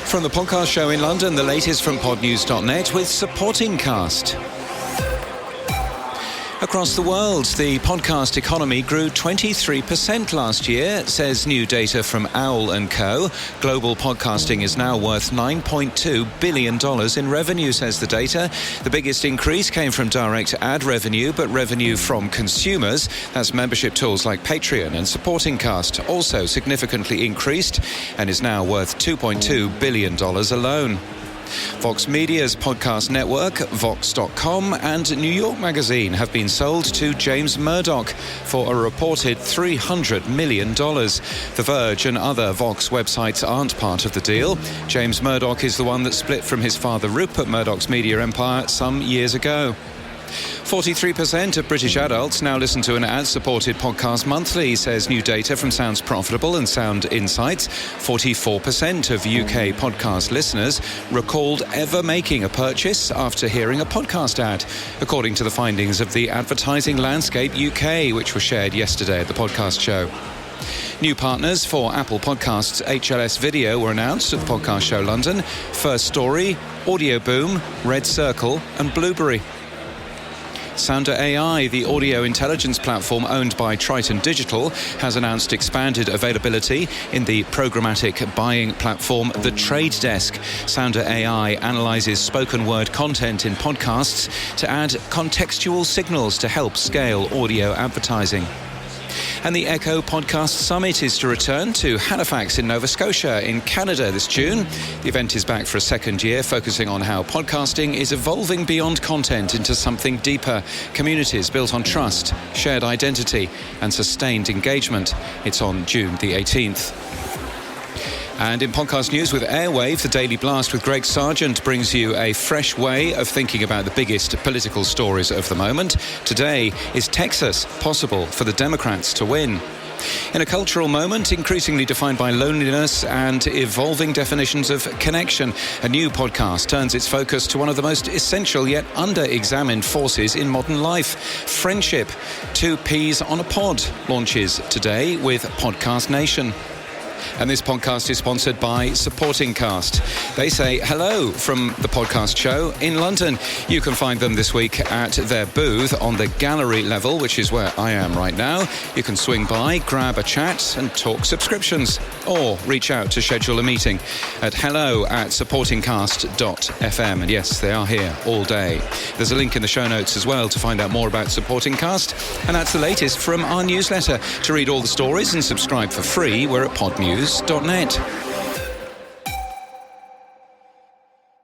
From the podcast show in London, the latest from podnews.net with Supporting Cast. Across the world, the podcast economy grew 23% last year, says new data from Owl & Co. Global podcasting is now worth $9.2 billion in revenue, says the data. The biggest increase came from direct ad revenue, but revenue from consumers, that's membership tools like Patreon and Supporting Cast, also significantly increased and is now worth $2.2 billion alone. Vox Media's podcast network, Vox.com, and New York Magazine have been sold to James Murdoch for a reported $300 million. The Verge and other Vox websites aren't part of the deal. James Murdoch is the one that split from his father Rupert Murdoch's media empire some years ago. 43% of British adults now listen to an ad-supported podcast monthly, says new data from Sounds Profitable and Sound Insights. 44% of UK podcast listeners recalled ever making a purchase after hearing a podcast ad, according to the findings of the Advertising Landscape UK, which were shared yesterday at the podcast show. New partners for Apple Podcasts HLS Video were announced at the Podcast Show London. First Story, Audio Boom, Red Circle and Blueberry. Sounder AI, the audio intelligence platform owned by Triton Digital, has announced expanded availability in the programmatic buying platform The Trade Desk. Sounder AI analyzes spoken word content in podcasts to add contextual signals to help scale audio advertising. And the Echo Podcast Summit is to return to Halifax in Nova Scotia in Canada this June. The event is back for a second year, focusing on how podcasting is evolving beyond content into something deeper. Communities built on trust, shared identity and sustained engagement. It's on June the 18th. And in podcast news with Airwave, the Daily Blast with Greg Sargent brings you a fresh way of thinking about the biggest political stories of the moment. Today, is Texas possible for the Democrats to win? In a cultural moment increasingly defined by loneliness and evolving definitions of connection, a new podcast turns its focus to one of the most essential yet under-examined forces in modern life, friendship. 2 Peas on a Pod launches today with Podcast Nation. And this podcast is sponsored by Supporting Cast. They say hello from the podcast show in London. You can find them this week at their booth on the gallery level, which is where I am right now. You can swing by, grab a chat and talk subscriptions, or reach out to schedule a meeting at hello@supportingcast.fm. And yes, they are here all day. There's a link in the show notes as well to find out more about Supporting Cast. And that's the latest from our newsletter. To read all the stories and subscribe for free, we're at podnews.net.